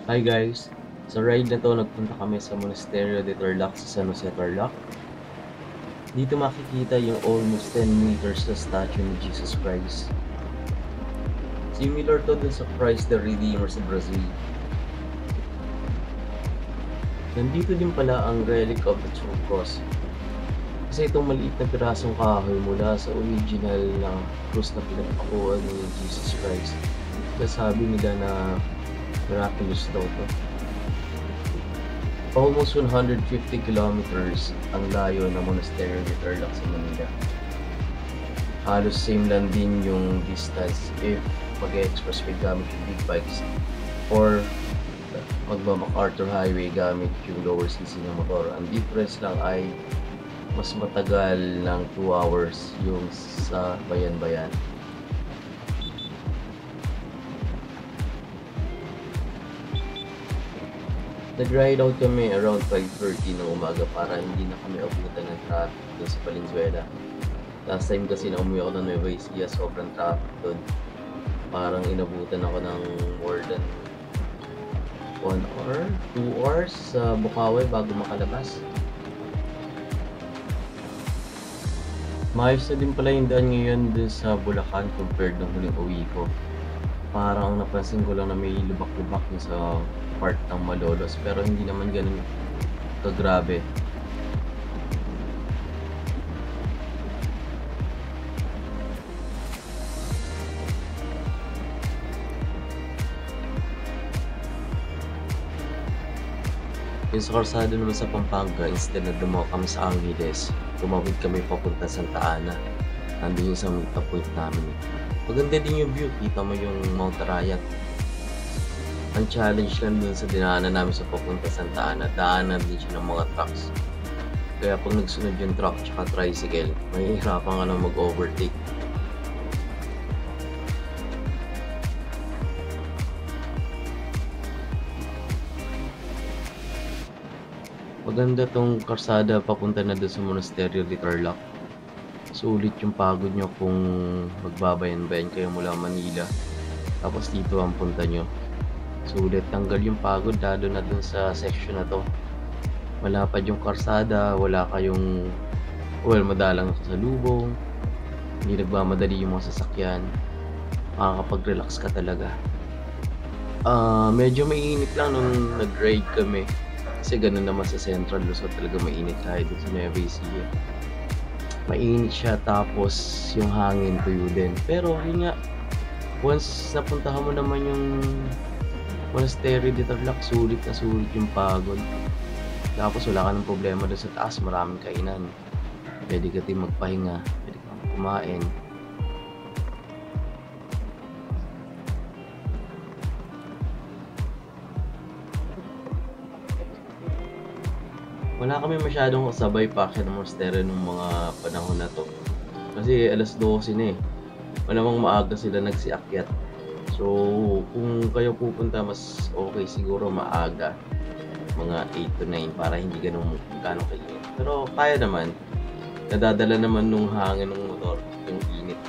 Hi guys! Sa ride na 'to nagpunta kami sa Monasterio de Tarlac sa San Jose, Tarlac. Dito makikita yung almost 10 meters na statue ni Jesus Christ. Similar to dun sa Christ the Redeemer sa Brazil. Nandito din pala ang relic of the true cross. Kasi itong maliit na pirasong kahoy mula sa original na cross na pinagpakuan ni Jesus Christ. Kaya sabi nila na miraculous daw to. Almost 150 kilometers ang layo ng Monasterio de Tarlac sa Manila. Halos same lang din yung distance if mag-expressway gamit yung big bikes or magma-MacArthur Highway gamit yung lower cc ng motor. Ang difference lang ay mas matagal ng 2 hours yung sa bayan-bayan. Nag-ride out kami around 5:30 ng umaga para hindi na kami abutan ng traffic doon sa Valenzuela. Last time kasi na umuwi ako ng Nueva Ecija, sobrang traffic doon. Parang inabutan ako ng more than 1 hour, 2 hours sa Bukawi bago makalabas. Maayos na din pala yung daan ngayon dun sa Bulacan compared ng huling uwi ko. Parang napansin ko lang na may lubak-lubak din sa part ng Malolos pero hindi naman ganun kagrabe. Yung sa karsada naman sa Pampanga, instead na dumawa kami sa Angeles, tumawid kami papunta Santa Ana. Nandun yung sa meet-up point namin. Maganda din yung view, kita mo yung Mount Arayat. Ang challenge lang dun sa dinaanan namin sa papunta Santa Ana, daanan din siya ng mga trucks. Kaya pag nagsunod yung truck tsaka tricycle, mahihirapan ka na mag-overtake. Maganda tong karsada papunta na doon sa Monasterio de Tarlac. Sulit yung pagod nyo kung magbabayan-bayan kayo mula Manila. Tapos dito ang punta nyo. Sulit tanggal yung pagod lalo na dun sa section na to. Malapad yung karsada, wala kayong madalang sa lubong, hindi nagmamadali yung mga sasakyan, makakapag-relax ka talaga. Medyo mainit lang nung nag-ride kami kasi ganun naman sa Central Luzon, talaga mainit tayo dun sa Nueva Ecija. Mainit siya tapos yung hangin tuyo din, pero yun nga, once napuntahan mo naman yung Monasterio de Tarlac, sulit na sulit yung pagod. Tapos wala ka ng problema doon sa taas, maraming kainan. Pwede ka din magpahinga, pwede ka kumain. Wala kami masyadong kasabay pa ng Monasterio nung mga panahon na to. Kasi alas 12 na eh. Malamang maaga sila nagsiakyat. So, kung kayo pupunta, mas okay siguro maaga. Mga 8 to 9 para hindi gano'ng kainit. Pero kaya naman. Nadadala naman nung hangin ng motor, yung init.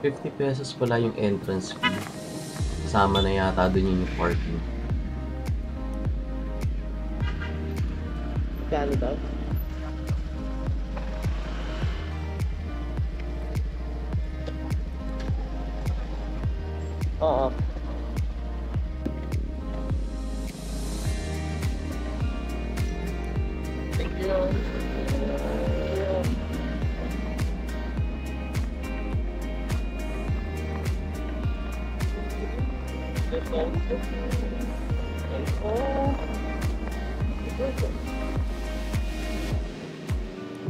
₱50 pala yung entrance fee. Kasama na yata dun yung parking. Kano daw? Oo. Thank you.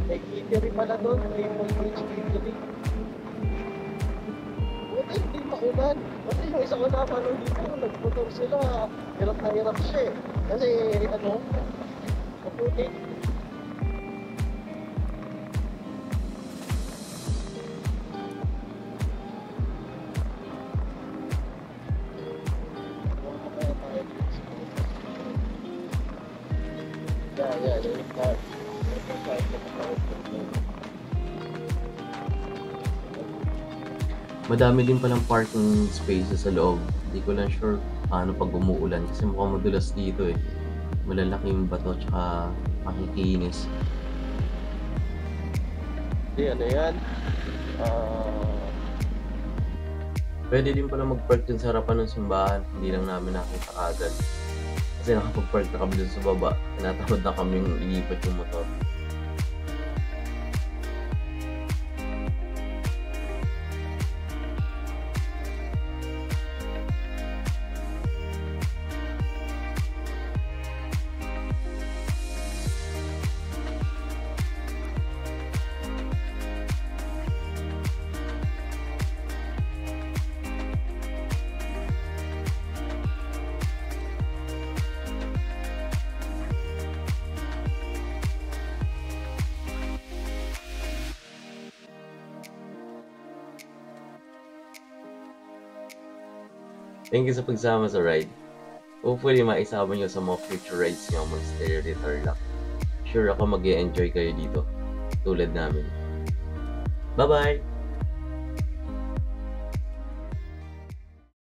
May catering pala doon, may Bridge catering. Buti hindi maulan. Kasi yung isa ko napanood dito, nagmotor sila. Hirap na hirap siya eh. Kasi ano, maputi. Yeah. Madami din palang parking spaces sa loob. Hindi ko lang sure paano pag umuulan kasi mukhang madulas dito eh. Malalaki yung bato tsaka makikinis. Hindi, ano yan? Ah, Pwede din pala mag-park dun sa harapan ng simbahan. Hindi lang namin nakita agad. Kasi nakapag-park na kami dun sa baba. Tinatamad na kaming ilipat yung motor. Thank you sa pagsama sa ride. Hopefully, maisama nyo sa mga future rides nyo Monasterio de Tarlac. Sure ako mag-e-enjoy kayo dito. Tulad namin. Bye-bye!